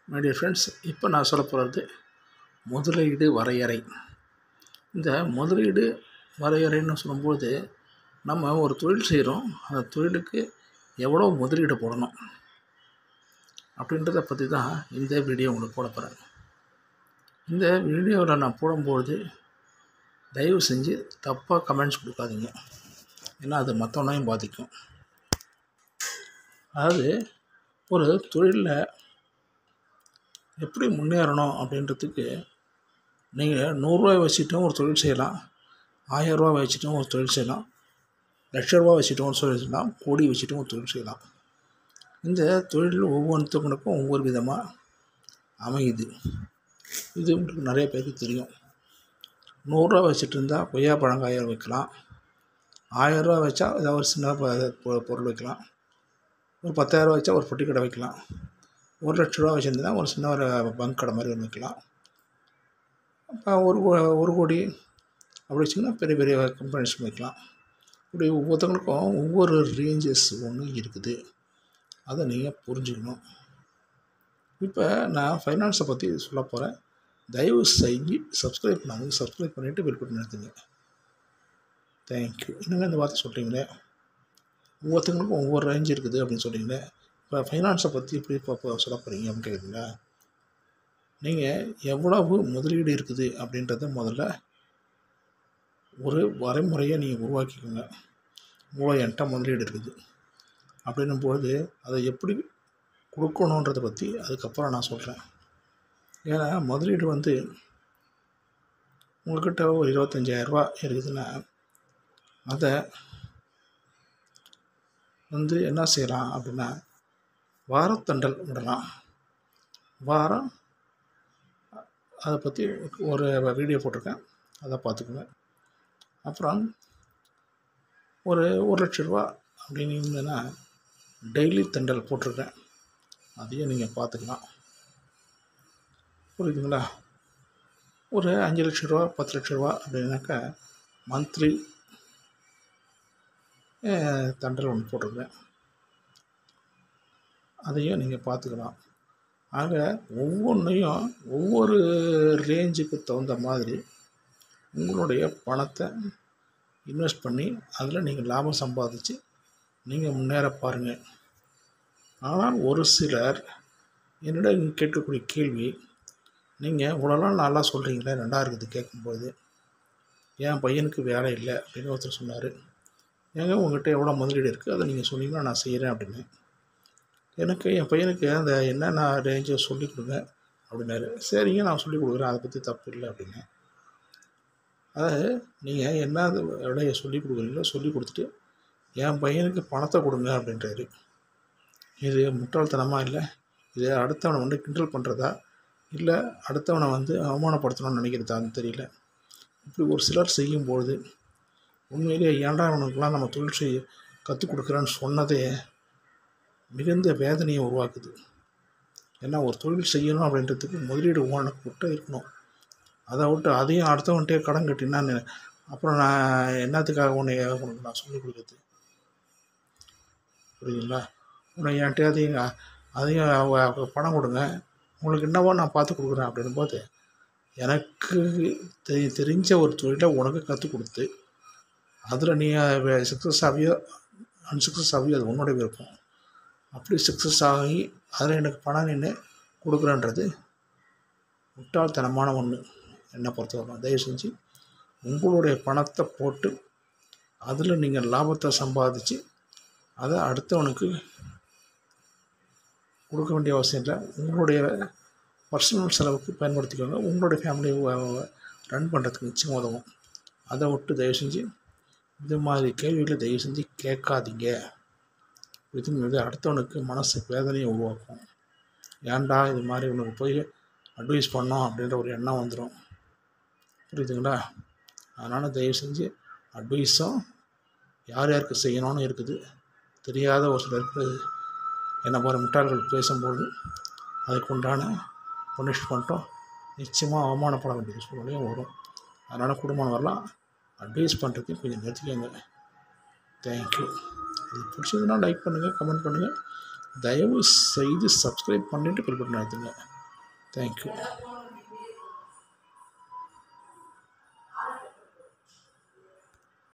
My dear friends, இப்போ நான் சொல்ல போகிறது முதலீடு வரையறை. இந்த முதலீடு வரையறைன்னு சொல்லும்போது, நம்ம ஒரு தொழில் செய்கிறோம், அந்த தொழிலுக்கு எவ்வளோ முதலீடு போடணும் அப்படின்றத பற்றி தான் இந்த வீடியோ உங்களுக்கு போட போகிறேன். இந்த வீடியோவில் நான் போடும்போது தயவு செஞ்சு தப்பாக கமெண்ட்ஸ் கொடுக்காதீங்க, ஏன்னா அது மற்றவனையும் பாதிக்கும். அதாவது ஒரு தொழிலில் எப்படி முன்னேறணும் அப்படின்றதுக்கு நீங்கள் 100 வச்சுட்டும் ஒரு தொழில் செய்யலாம், 1000 வச்சுட்டும் ஒரு தொழில் செய்யலாம், 1,00,000 வச்சுட்டும் ஒரு தொழில் செய்யலாம், கோடி வச்சுட்டும் ஒரு தொழில் செய்யலாம். இந்த தொழில் ஒவ்வொருத்தவங்களுக்கும் ஒவ்வொரு விதமாக அமையுது. இது உங்களுக்கு நிறைய பேருக்கு தெரியும். 100 வச்சுட்டு இருந்தால் கொய்யா பழங்காய வைக்கலாம், 1000 வச்சா ஏதாவது ஒரு சின்ன பொருள் வைக்கலாம், ஒரு 10,000 வச்சா ஒரு பொட்டி கடை வைக்கலாம், 1,00,000 வச்சுருந்தா ஒரு சின்ன ஒரு பங்க் கடை மாதிரி ஒன்று வைக்கலாம். இப்போ ஒரு கோடி அப்படி வச்சிங்கன்னா பெரிய பெரிய கம்பெனிஸ் வைக்கலாம். இப்படி ஒவ்வொருத்தவங்களுக்கும் ஒவ்வொரு ரேஞ்சஸ் ஒன்று இருக்குது, அதை நீங்கள் புரிஞ்சுக்கணும். இப்போ நான் ஃபைனான்ஸை பற்றி சொல்ல போகிறேன். தயவு செஞ்சு சப்ஸ்கிரைப் பண்ணாங்க, சப்ஸ்கிரைப் பண்ணிவிட்டு பெல் பட்டன் எடுத்துங்க. தேங்க்யூ. இன்னும் இந்த வார்த்தை சொல்கிறீங்களே, ஒவ்வொருத்தவங்களுக்கும் ஒவ்வொரு ரேஞ்ச் இருக்குது அப்படின்னு சொல்கிறீங்களே. இப்போ ஃபைனான்ஸை பற்றி எப்படி இப்போ சொல்ல போகிறீங்க அப்படின்னு கேட்குறீங்களா? நீங்கள் எவ்வளவு முதலீடு இருக்குது அப்படின்றத முதல்ல ஒரு வரைமுறையை நீங்கள் உருவாக்கிக்கோங்க. இவ்வளோ என்கிட்ட முதலீடு இருக்குது அப்படின்னும்போது அதை எப்படி கொடுக்கணுன்றதை பற்றி அதுக்கப்புறம் நான் சொல்கிறேன். ஏன்னா முதலீடு உங்கள்கிட்ட ஒரு 25,000 இருக்குதுன்னா அதை என்ன செய்யலாம் அப்படின்னா, வாரத்தண்டல் விடலாம். வாரம் அதை பற்றி ஒரு வீடியோ போட்டிருக்கேன், அதை பார்த்துக்கோங்க. அப்புறம் ஒரு 1,00,000 அப்படின்னு இருந்ததுன்னா டெய்லி தண்டல் போட்டிருக்கேன், அதையும் நீங்கள் பார்த்துக்கலாம். புரியுதுங்களா? ஒரு 5,00,000 10,00,000 அப்படின்னாக்கா மந்த்லி தண்டல் ஒன்று போட்டிருக்கேன், அதையும் நீங்கள் பார்த்துக்கலாம். ஆக ஒவ்வொன்றையும் ஒவ்வொரு ரேஞ்சுக்கு தகுந்த மாதிரி உங்களுடைய பணத்தை இன்வெஸ்ட் பண்ணி அதில் நீங்கள் லாபம் சம்பாதிச்சு நீங்கள் முன்னேற பாருங்கள். ஆனால் ஒரு சிலர் என்னிடம் கேட்கக்கூடிய கேள்வி, நீங்கள் இவ்வளோலாம் நல்லா சொல்கிறீங்களே, நல்லா இருக்குது கேட்கும்போது, என் பையனுக்கு வேலை இல்லை அப்படின்னு ஒருத்தர் சொன்னார். ஏங்க உங்கள்கிட்ட எவ்வளோ முதலீடு இருக்குது, அதை நீங்கள் சொன்னீங்கன்னா நான் செய்கிறேன் அப்படின்னு. என் பையனுக்கு அந்த என்னென்ன ரேஞ்சை சொல்லிக் கொடுங்க அப்படின்னாரு. சரிங்க, நான் சொல்லிக் கொடுக்குறேன், அதை பற்றி தப்பு இல்லை அப்படின்னு. அதாவது நீங்கள் என்ன விலையை சொல்லிக் கொடுக்குறீங்களோ சொல்லிக் கொடுத்துட்டு என் பையனுக்கு பணத்தை கொடுங்க அப்படின்றாரு. இது முட்டாள்தனமாக இல்லை? இது அடுத்தவனை கிண்டல் பண்ணுறதா இல்லை அடுத்தவனை அவமானப்படுத்தணும்னு நினைக்கிறதான்னு தெரியல. இப்படி ஒரு சிலர் செய்யும்பொழுது உண்மையிலேயே ஏன்டா அவனுக்கெல்லாம் நம்ம தொழில் செய்ய கற்றுக் கொடுக்குறேன்னு சொன்னதே மிகுந்த வேதனையை உருவாக்குது. ஏன்னா ஒரு தொழில் செய்யணும் அப்படின்றதுக்கு முதலீடு உனக்கு இருக்கணும். அதை விட்டு அதையும் அடுத்தவன்ட்டே கடன் கட்டினா அப்புறம் நான் என்னத்துக்காக உனக்கு நான் சொல்லிக் கொடுக்குறது? புரியுதுங்களா? உன்னை என்கிட்ட அதையும் பணம் கொடுங்க, உங்களுக்கு என்னவோ நான் பார்த்து கொடுக்குறேன் அப்படின்போது, எனக்கு தெரிஞ்ச ஒரு தொழிலை உனக்கு கற்றுக் கொடுத்து அதில் நீ சக்ஸஸ் ஆகியோ அன்சக்ஸஸ் ஆகியோ அது உன்னோட விருப்பம். அப்படி சக்ஸஸ் ஆகி அதில் எனக்கு பணம் நின்று கொடுக்குறேன்றது முட்டாள்தனமான ஒன்று என்னை பொறுத்தவரை. தயவு செஞ்சு உங்களுடைய பணத்தை போட்டு அதில் நீங்கள் லாபத்தை சம்பாதிச்சு அதை அடுத்தவனுக்கு கொடுக்க வேண்டிய அவசியம் இல்லை. உங்களுடைய பர்சனல் செலவுக்கு பயன்படுத்திக்கோங்க, உங்களுடைய ஃபேமிலியை ரன் பண்ணுறதுக்கு நிச்சயம் உதவும். அதை விட்டு தயவு செஞ்சு இது மாதிரி கேள்விகளை தயவு செஞ்சு கேட்காதீங்க. இது அடுத்தவனுக்கு மனசு வேதனையை உருவாக்கும். ஏன்டா இது மாதிரி உனக்கு போய் அட்வைஸ் பண்ணோம் அப்படின்ற ஒரு எண்ணம் வந்துடும். புரியுதுங்களா? அதனால் தயவு செஞ்சு அட்வைஸும் யார் யாருக்கு செய்யணும்னு இருக்குது. தெரியாத ஒரு சிலருக்கு என்ன மாதிரி முட்டாள்கள் பேசும்போது அதுக்கு உண்டான பனிஷ்மெண்ட்டும் நிச்சயமாக அவமானப்பட வேண்டிய சூழ்நிலையும் வரும். அதனால் குடும்பம் வரலாம் அட்வைஸ் பண்ணுறதுக்கு கொஞ்சம் நிறுத்திக்கோங்க. தேங்க்யூ. இது பிடிச்சதுன்னா லைக் பண்ணுங்கள், கமெண்ட் பண்ணுங்கள். தயவு செய்து சப்ஸ்கிரைப் பண்ணிவிட்டு பெல் பட்டன் அழுத்துங்க. தேங்க்யூ.